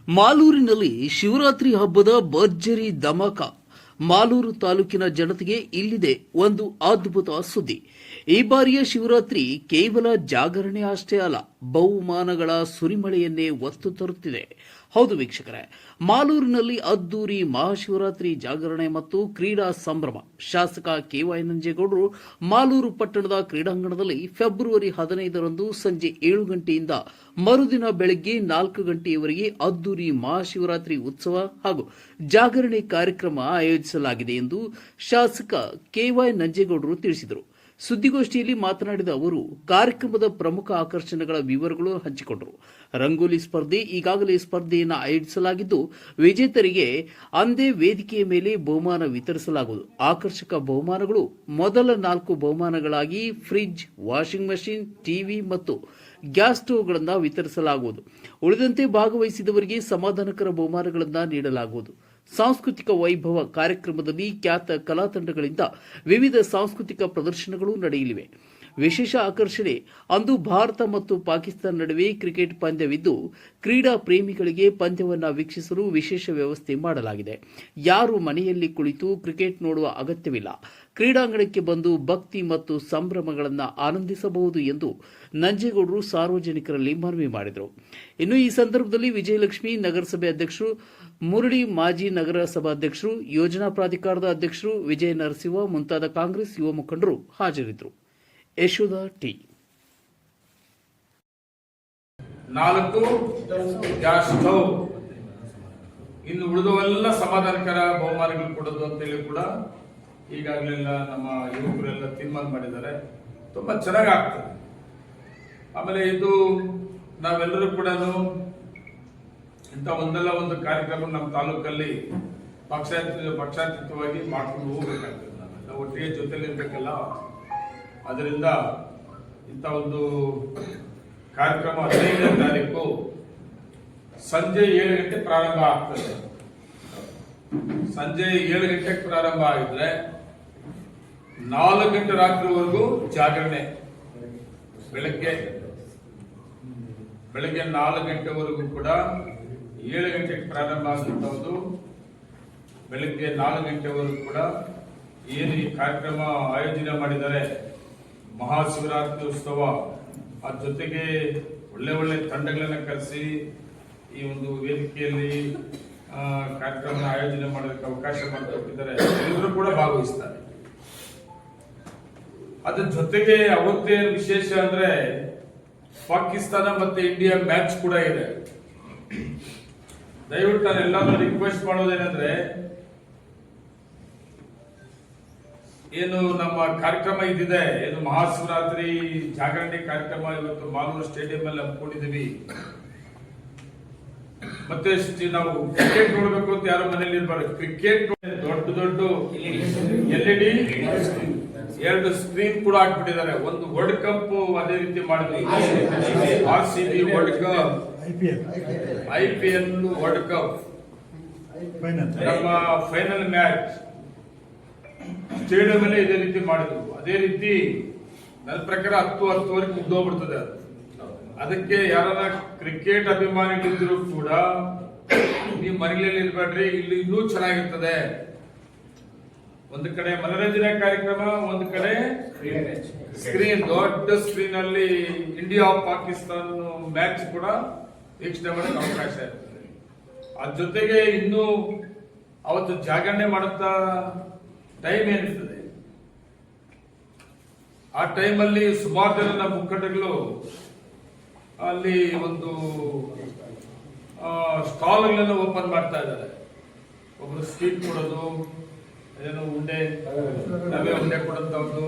ಮಾಲೂರಿನಲ್ಲಿ ಶಿವರಾತ್ರಿ ಹಬ್ಬದ ಭರ್ಜರಿ ಧಮಾಕ. ಮಾಲೂರು ತಾಲೂಕಿನ ಜನತೆಗೆ ಇಲ್ಲಿದೆ ಒಂದು ಅದ್ಭುತ ಸುದ್ದಿ. ಈ ಬಾರಿಯ ಶಿವರಾತ್ರಿ ಕೇವಲ ಜಾಗರಣೆ ಅಷ್ಟೇ ಅಲ್ಲ, ಬಹುಮಾನಗಳ ಸುರಿಮಳೆಯನ್ನೇ ಒತ್ತು ತರುತ್ತಿದೆ. ಹೌದು ವೀಕ್ಷಕರೇ, ಮಾಲೂರಿನಲ್ಲಿ ಅದ್ದೂರಿ ಮಹಾಶಿವರಾತ್ರಿ ಜಾಗರಣೆ ಮತ್ತು ಕ್ರೀಡಾ ಸಂಭ್ರಮ. ಶಾಸಕ KY ನಂಜೇಗೌಡರು ಮಾಲೂರು ಪಟ್ಟಣದ ಕ್ರೀಡಾಂಗಣದಲ್ಲಿ ಫೆಬ್ರವರಿ 15ರಂದು ಸಂಜೆ 7 ಗಂಟೆಯಿಂದ ಮರುದಿನ ಬೆಳಗ್ಗೆ 4 ಗಂಟೆಯವರೆಗೆ ಅದ್ದೂರಿ ಮಹಾಶಿವರಾತ್ರಿ ಉತ್ಸವ ಹಾಗೂ ಜಾಗರಣೆ ಕಾರ್ಯಕ್ರಮ ಆಯೋಜಿಸಲಾಗಿದೆ ಎಂದು ಶಾಸಕ KY ನಂಜೇಗೌಡರು ತಿಳಿಸಿದರು. ಸುದ್ದಿಗೋಷ್ಠಿಯಲ್ಲಿ ಮಾತನಾಡಿದ ಅವರು ಕಾರ್ಯಕ್ರಮದ ಪ್ರಮುಖ ಆಕರ್ಷಣೆಗಳ ವಿವರಗಳು ಹಂಚಿಕೊಂಡರು. ರಂಗೋಲಿ ಸ್ಪರ್ಧೆ ಈಗಾಗಲೇ ಸ್ಪರ್ಧೆಯನ್ನು ಆಯೋಜಿಸಲಾಗಿದ್ದು, ವಿಜೇತರಿಗೆ ಅಂದೇ ವೇದಿಕೆಯ ಮೇಲೆ ಬಹುಮಾನ ವಿತರಿಸಲಾಗುವುದು. ಆಕರ್ಷಕ ಬಹುಮಾನಗಳು ಮೊದಲ 4 ಬಹುಮಾನಗಳಾಗಿ ಫ್ರಿಡ್ಜ್, ವಾಷಿಂಗ್ ಮಷಿನ್, ಟಿವಿ ಮತ್ತು ಗ್ಯಾಸ್ ಸ್ಟೋವ್ಗಳನ್ನು ವಿತರಿಸಲಾಗುವುದು. ಉಳಿದಂತೆ ಭಾಗವಹಿಸಿದವರಿಗೆ ಸಮಾಧಾನಕರ ಬಹುಮಾನಗಳನ್ನು ನೀಡಲಾಗುವುದು. ಸಾಂಸ್ಕೃತಿಕ ವೈಭವ ಕಾರ್ಯಕ್ರಮದಲ್ಲಿ ಖ್ಯಾತ ಕಲಾ ತಂಡಗಳಿಂದ ವಿವಿಧ ಸಾಂಸ್ಕೃತಿಕ ಪ್ರದರ್ಶನಗಳು ನಡೆಯಲಿವೆ. ವಿಶೇಷ ಆಕರ್ಷಣೆ, ಅಂದು ಭಾರತ ಮತ್ತು ಪಾಕಿಸ್ತಾನ ನಡುವೆ ಕ್ರಿಕೆಟ್ ಪಂದ್ಯವಿದ್ದು, ಕ್ರೀಡಾ ಪ್ರೇಮಿಗಳಿಗೆ ಪಂದ್ಯವನ್ನು ವೀಕ್ಷಿಸಲು ವಿಶೇಷ ವ್ಯವಸ್ಥೆ ಮಾಡಲಾಗಿದೆ. ಯಾರು ಮನೆಯಲ್ಲಿ ಕುಳಿತು ಕ್ರಿಕೆಟ್ ನೋಡುವ ಅಗತ್ಯವಿಲ್ಲ, ಕ್ರೀಡಾಂಗಣಕ್ಕೆ ಬಂದು ಭಕ್ತಿ ಮತ್ತು ಸಂಭ್ರಮಗಳನ್ನು ಆನಂದಿಸಬಹುದು ಎಂದು ನಂಜೇಗೌಡರು ಸಾರ್ವಜನಿಕರಲ್ಲಿ ಮನವಿ ಮಾಡಿದರು. ಇನ್ನು ಈ ಸಂದರ್ಭದಲ್ಲಿ ವಿಜಯಲಕ್ಷ್ಮಿ ನಗರಸಭೆ ಅಧ್ಯಕ್ಷರು, ಮುರಳಿ ಮಾಜಿ ನಗರಸಭಾಧ್ಯಕ್ಷರು, ಯೋಜನಾ ಪ್ರಾಧಿಕಾರದ ಅಧ್ಯಕ್ಷರು, ವಿಜಯ ನರಸಿಂಹ ಮುಂತಾದ ಕಾಂಗ್ರೆಸ್ ಯುವ ಮುಖಂಡರು ಹಾಜರಿದ್ದರು. ಯಶೋಧ ಟಿ. 4 ಗ್ಯಾಸ್ ಸ್ಟವ್, ಇನ್ನು ಉಳಿದವೆಲ್ಲ ಸಮಾಧಾನಕರ ಬಹುಮಾನಗಳು ಕೊಡೋದು ಅಂತೇಳಿ ಕೂಡ ಈಗಾಗಲೆಲ್ಲ ನಮ್ಮ ಯುವಕರೆಲ್ಲ ತೀರ್ಮಾನ ಮಾಡಿದ್ದಾರೆ. ತುಂಬಾ ಚೆನ್ನಾಗಿ ಆಗ್ತದೆ. ಆಮೇಲೆ ಇದು ನಾವೆಲ್ಲರೂ ಕೂಡ ಇಂಥ ಒಂದಲ್ಲ ಒಂದು ಕಾರ್ಯಕ್ರಮ ನಮ್ಮ ತಾಲೂಕಲ್ಲಿ ಪಕ್ಷಾತೀತವಾಗಿ ಮಾಡ್ಕೊಂಡು ಹೋಗ್ಬೇಕಾಗ್ತದೆ. ನಾವೆಲ್ಲ ಒಟ್ಟಿಗೆ ಜೊತೆಲಿ ಇರ್ಬೇಕಲ್ಲ. ಅದರಿಂದ ಇಂಥ ಒಂದು ಕಾರ್ಯಕ್ರಮ 15ನೇ ತಾರೀಕು ಸಂಜೆ 7 ಗಂಟೆ ಪ್ರಾರಂಭ ಆಗ್ತದೆ. ಸಂಜೆ 7 ಗಂಟೆಗೆ ಪ್ರಾರಂಭ ಆಗಿದ್ರೆ 4 ಗಂಟೆ ರಾತ್ರಿವರೆಗೂ ಜಾಗರಣೆ. ಬೆಳಗ್ಗೆ 4 ಗಂಟೆವರೆಗೂ ಕೂಡ 7 ಗಂಟೆಗೆ ಪ್ರಾರಂಭ ಆಗುವಂಥದ್ದು. ಬೆಳಗ್ಗೆ 4 ಗಂಟೆವರೆಗೂ ಕೂಡ ಏನು ಈ ಕಾರ್ಯಕ್ರಮ ಆಯೋಜನೆ ಮಾಡಿದ್ದಾರೆ, ಮಹಾಶಿವರಾತ್ರಿ ಉತ್ಸವ, ಅದ್ರ ಜೊತೆಗೆ ಒಳ್ಳೆ ತಂಡಗಳನ್ನು ಕರೆಸಿ ಈ ಒಂದು ವೇದಿಕೆಯಲ್ಲಿ ಕಾರ್ಯಕ್ರಮ ಆಯೋಜನೆ ಮಾಡೋದಕ್ಕೆ ಅವಕಾಶ ಮಾಡಿಕೊಟ್ಟಿದ್ದಾರೆ. ಎಲ್ಲರೂ ಕೂಡ ಭಾಗವಹಿಸ್ತಾರೆ. ಅದ್ರ ಜೊತೆಗೆ ಅವತ್ತೇ ವಿಶೇಷ ಅಂದ್ರೆ ಪಾಕಿಸ್ತಾನ ಮತ್ತೆ ಇಂಡಿಯಾ ಮ್ಯಾಚ್ ಕೂಡ ಇದೆ. ದಯವಿಟ್ಟು ನಾನು ಎಲ್ಲರೂ ರಿಕ್ವೆಸ್ಟ್ ಮಾಡೋದೇನೆಂದ್ರೆ, ಏನು ನಮ್ಮ ಕಾರ್ಯಕ್ರಮ ಇದಿದೆ, ಏನು ಮಹಾಶಿವರಾತ್ರಿ ಜಾಗರಣೆ ಕಾರ್ಯಕ್ರಮ ಇವತ್ತು ಮಾಲೂರು ಸ್ಟೇಡಿಯಂ ಅಲ್ಲಿ ಹಮ್ಮಿಕೊಂಡಿದ್ದೀವಿ. ಮತ್ತೆ ನಾವು ಕ್ರಿಕೆಟ್ ನೋಡ್ಬೇಕು ಅಂತ ಯಾರು ಮನೇಲಿ ಇರ್ಬಾರ್ದು. ಕ್ರಿಕೆಟ್ ದೊಡ್ಡ LED 2 ಸ್ಕ್ರೀನ್ ಕೂಡ ಹಾಕ್ಬಿಟ್ಟಿದ್ದಾರೆ. ಒಂದು ವರ್ಲ್ಡ್ ಕಪ್ ಅದೇ ರೀತಿ ಮಾಡಿದ್ವಿ. RCB world cup, IPL world cup, ನಮ್ಮ ಫೈನಲ್ ಮ್ಯಾಚ್ ಸ್ಟೇಡಿಯಂ ಅಲ್ಲಿ ಇದೇ ರೀತಿ ಮಾಡಿದ್ರು. ಅದೇ ರೀತಿ ನನ್ನ ಪ್ರಕಾರ 10-10ವರೆಗೆ ಮುಗ್ದೋಗ್ಬಿಡ್ತದೆ. ಅದಕ್ಕೆ ಯಾರನ್ನ ಕ್ರಿಕೆಟ್ ಅಭಿಮಾನಿಗಳಿದ್ರು ಕೂಡ ನೀವು ಮನೆಯಲ್ಲಿ ಇರ್ಬೇಡ್ರಿ, ಇಲ್ಲಿ ಇನ್ನೂ ಚೆನ್ನಾಗಿರ್ತದೆ. ಒಂದು ಕಡೆ ಮನರಂಜನಾ ಕಾರ್ಯಕ್ರಮ, ಒಂದು ಕಡೆ ಸ್ಕ್ರೀನ್, ದೊಡ್ಡ ಸ್ಕ್ರೀನ್ ಅಲ್ಲಿ ಇಂಡಿಯಾ ಪಾಕಿಸ್ತಾನ ಮ್ಯಾಚ್ ಕೂಡ ವೀಕ್ಷಣೆ ಮಾಡಕ್ಕೆ ಅವಕಾಶ ಇರ್ತದೆ. ಅದ್ರ ಜೊತೆಗೆ ಇನ್ನು ಅವತ್ತು ಜಾಗರಣೆ ಮಾಡುತ್ತಾ ಟೈಮ್ ಏನಿರ್ತದೆ, ಆ ಟೈಮಲ್ಲಿ ಸುಮಾರು ಜನ ನಮ್ಮ ಮುಖಂಡಗಳು ಅಲ್ಲಿ ಒಂದು ಸ್ಟಾಲ್ಗಳನ್ನು ಓಪನ್ ಮಾಡ್ತಾ ಇದ್ದಾರೆ. ಒಬ್ರು ಸ್ವೀಟ್ ಕೊಡೋದು, ಏನೋ ಉಂಡೆ, ರವೆ ಉಂಡೆ ಕೊಡಂತವ್ದು,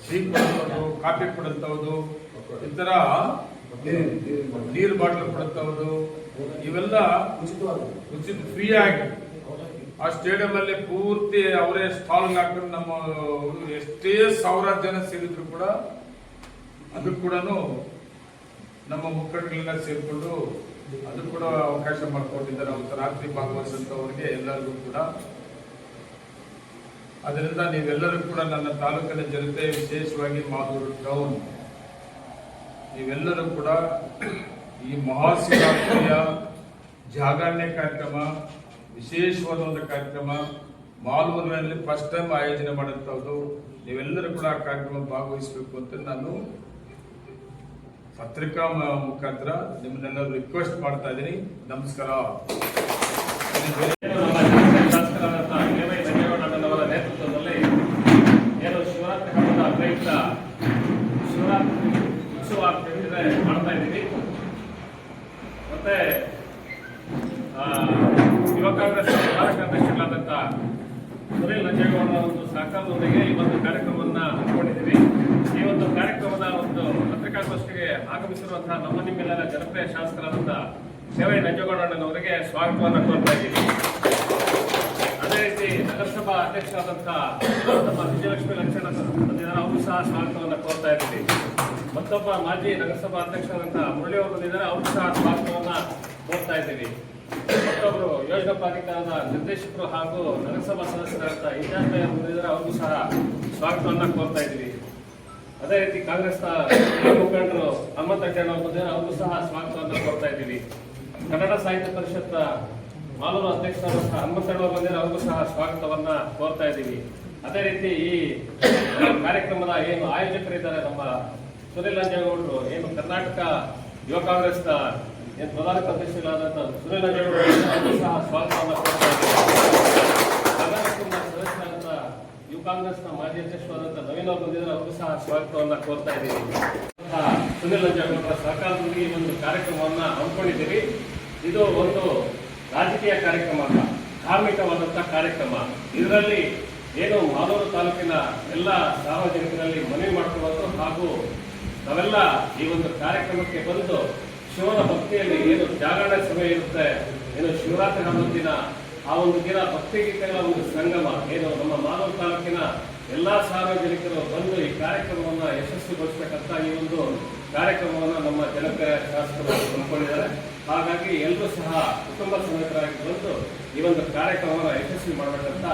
ಸ್ವೀಟ್ ಕೊಡಂತವ್ದು, ಕಾಫಿ ಕೊಡಂತವ್ದು, ಈ ತರ ನೀರು ಬಾಟ್ಲು ಕೊಡಂತವ್ದು, ಇವೆಲ್ಲ ಉಚಿತ ಫ್ರೀ ಆಗಿ ಆ ಸ್ಟೇಡಿಯಂ ಅಲ್ಲಿ ಪೂರ್ತಿ ಅವರೇ ಸ್ಟಾಲ್ ಹಾಕೊಂಡು ನಮ್ಮ ಎಷ್ಟೇ ಸಾವಿರಾರು ಜನ ಸೇರಿದ್ರು ಕೂಡ ಅದು ಕೂಡ ನಮ್ಮ ಮುಖಂಡಗಳನ್ನ ಸೇರಿಕೊಂಡು ಅದು ಕೂಡ ಅವಕಾಶ ಮಾಡಿಕೊಟ್ಟಿದ್ದಾರೆ. ಅವತ್ತು ರಾತ್ರಿ ಭಾಗವಹಿಸಿದಂಥವ್ರಿಗೆ ಎಲ್ಲರಿಗೂ ಕೂಡ. ಅದರಿಂದ ನೀವೆಲ್ಲರೂ ಕೂಡ ನನ್ನ ತಾಲೂಕಿನ ಜನತೆ, ವಿಶೇಷವಾಗಿ ಮಾಲೂರು ಟೌನ್, ನೀವೆಲ್ಲರೂ ಕೂಡ ಈ ಮಹಾಶಿವರಾತ್ರಿಯ ಜಾಗರಣೆ ಕಾರ್ಯಕ್ರಮ, ವಿಶೇಷವಾದ ಒಂದು ಕಾರ್ಯಕ್ರಮ ಮಾಲೂರಿನಲ್ಲಿ ಫಸ್ಟ್ ಟೈಮ್ ಆಯೋಜನೆ ಮಾಡುವಂಥದ್ದು. ನೀವೆಲ್ಲರೂ ಕೂಡ ಆ ಕಾರ್ಯಕ್ರಮ ಭಾಗವಹಿಸಬೇಕು ಅಂತ ನಾನು ಪತ್ರಿಕಾ ಮುಖಾಂತರ ನಿಮ್ಮನ್ನೆಲ್ಲರೂ ರಿಕ್ವೆಸ್ಟ್ ಮಾಡ್ತಾ ಇದ್ದೀನಿ. ನಮಸ್ಕಾರ. ಧನ್ಯವಾದಗಳವರ ನೇತೃತ್ವದಲ್ಲಿ ಏನು ಶಿವರಾತ್ರಿ ಹಬ್ಬದ ಪ್ರಯುಕ್ತ ಶಿವರಾತ್ರಿ ಉತ್ಸವ ಮಾಡ್ತಾ ಇದ್ದೀವಿ. ಮತ್ತೆ ಯುವ ಕಾಂಗ್ರೆಸ್ ಕಾರ್ಯಾಧ್ಯಕ್ಷರಾದಂಥ ಸುನಿಲ್ ನಂಜೇಗೌಡರ ಒಂದು ಸಹಕಾರದೊಂದಿಗೆ ಈ ಒಂದು ಕಾರ್ಯಕ್ರಮವನ್ನು ಹಮ್ಮಿಕೊಂಡಿದ್ದೀವಿ. ಈ ಒಂದು ಕಾರ್ಯಕ್ರಮದ ಒಂದು ಪತ್ರಿಕಾಗೋಷ್ಠಿಗೆ ಆಗಮಿಸಿರುವಂತಹ ನಿಮ್ಮೆಲ್ಲರ ಜನಪ್ರಿಯ ಶಾಸಕರಾದಂಥ ಸೇವೆ ನಂಜೇಗೌಡಣ್ಣನವರಿಗೆ ಸ್ವಾಗತವನ್ನು ಕೋರ್ತಾ ಇದ್ದೀವಿ. ಅದೇ ರೀತಿ ನಗರಸಭಾ ಅಧ್ಯಕ್ಷರಾದಂತಹ ನಮ್ಮ ವಿಜಯಲಕ್ಷ್ಮಿ ಲಕ್ಷಣ ಅವರು ಸಹ ಸ್ವಾಗತವನ್ನು ಕೋರ್ತಾ ಇದ್ದೀವಿ. ಮತ್ತೊಬ್ಬ ಮಾಜಿ ನಗರಸಭಾ ಅಧ್ಯಕ್ಷರಾದಂತಹ ಮುರಳಿ ಅವರು ಬಂದಿದ್ದಾರೆ, ಅವರು ಸಹ ಸ್ವಾಗತವನ್ನು ಕೋರ್ತಾ ಇದ್ದೀವಿ. ಮತ್ತೊಬ್ಬರು ಯೋಜನಾ ಪ್ರಾಧಿಕಾರದ ನಿರ್ದೇಶಕರು ಹಾಗೂ ನಗರಸಭಾ ಸದಸ್ಯರಾದಂಥ ಇಂಜಾಜ್ ಅವರು ಬಂದಿದ್ದಾರೆ, ಅವ್ರಿಗೂ ಸಹ ಸ್ವಾಗತವನ್ನು ಕೋರ್ತಾ ಇದ್ದೀವಿ. ಅದೇ ರೀತಿ ಕಾಂಗ್ರೆಸ್ನ ಮುಖಂಡರು ಹನುಮಂತಣ್ಣವರು ಬಂದಿದ್ದಾರೆ, ಅವ್ರಿಗೂ ಸಹ ಸ್ವಾಗತವನ್ನು ಕೋರ್ತಾ ಇದ್ದೀವಿ. ಕನ್ನಡ ಸಾಹಿತ್ಯ ಪರಿಷತ್ ಮಾಲೂರು ಅಧ್ಯಕ್ಷರಾದಂತಹ ಹನುಮಂತಣ್ಣವರು ಬಂದಿದ್ದಾರೆ, ಅವ್ರಿಗೂ ಸಹ ಸ್ವಾಗತವನ್ನ ಕೋರ್ತಾ ಇದ್ದೀವಿ. ಅದೇ ರೀತಿ ಈ ಕಾರ್ಯಕ್ರಮದ ಏನು ಆಯೋಜಕರಿದ್ದಾರೆ ನಮ್ಮ ಸುನಿಲ್ ನಂಜೇಗೌಡರು, ಏನು ಕರ್ನಾಟಕ ಯುವ ಕಾಂಗ್ರೆಸ್ನ ಏನು ಪ್ರಧಾನ ಕಾರ್ಯದರ್ಶಿಗಳಾದಂತಹ ಸುನಿಲ್ ನಂಜೇಗೌಡರು, ಅವ್ರಿಗೂ ಸಹ ಸ್ವಾಗತವನ್ನು ಕೋರ್ತಾ ಇದ್ದೀವಿ. ಸದಸ್ಯರಾದಂಥ ಯುವ ಕಾಂಗ್ರೆಸ್ನ ಮಾಜಿ ಅಧ್ಯಕ್ಷರಾದಂಥ ನವೀನ್ ಅವರು ಬಂದಿದ್ದಾರೆ, ಅವ್ರಿಗೂ ಸಹ ಸ್ವಾಗತವನ್ನು ಕೋರ್ತಾ ಇದ್ದೀವಿ. ಸುನಿಲ್ ನಂಜೇಗೌಡರ ಸಹಕಾರದೊಂದಿಗೆ ಈ ಒಂದು ಕಾರ್ಯಕ್ರಮವನ್ನು ಹಮ್ಮಿಕೊಂಡಿದ್ದೀವಿ. ಇದು ಒಂದು ರಾಜಕೀಯ ಕಾರ್ಯಕ್ರಮ ಅಲ್ಲ, ಧಾರ್ಮಿಕವಾದಂತಹ ಕಾರ್ಯಕ್ರಮ. ಇದರಲ್ಲಿ ಏನು ಮಾಲೂರು ತಾಲೂಕಿನ ಎಲ್ಲ ಸಾರ್ವಜನಿಕರಲ್ಲಿ ಮನವಿ ಮಾಡಿಕೊಳ್ಳೋದು ಹಾಗೂ ನಾವೆಲ್ಲ ಈ ಒಂದು ಕಾರ್ಯಕ್ರಮಕ್ಕೆ ಬಂದು ಶಿವನ ಭಕ್ತಿಯಲ್ಲಿ ಏನು ಜಾಗರಣೆ ಸಭೆ ಇರುತ್ತೆ, ಏನು ಶಿವರಾತ್ರಿ ಹಬ್ಬದ ದಿನ ಆ ಒಂದು ದಿನ ಭಕ್ತಿಗೀತೆಗಳ ಒಂದು ಸಂಗಮ ಏನು ನಮ್ಮ ಮಾಲೂರು ತಾಲೂಕಿನ ಎಲ್ಲ ಸಾರ್ವಜನಿಕರು ಬಂದು ಈ ಕಾರ್ಯಕ್ರಮವನ್ನು ಯಶಸ್ವಿಗೊಳಿಸಬೇಕಂತ ಈ ಒಂದು ಕಾರ್ಯಕ್ರಮವನ್ನು ನಮ್ಮ ಜನಪ್ರಿಯ ಶಾಸಕರು ಹಮ್ಮಿಕೊಂಡಿದ್ದಾರೆ. ಹಾಗಾಗಿ ಎಲ್ಲರೂ ಸಹ ಕುಟುಂಬ ಸಮೇತರಾಗಿ ಬಂದು ಈ ಒಂದು ಕಾರ್ಯಕ್ರಮವನ್ನು ಯಶಸ್ವಿ ಮಾಡಬೇಕಂತ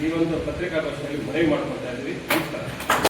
ಈ ಒಂದು ಪತ್ರಿಕಾಗೋಷ್ಠಿಯಲ್ಲಿ ಮನವಿ ಮಾಡ್ಕೊಳ್ತಾ ಇದ್ದೀವಿ. ನಮಸ್ಕಾರ.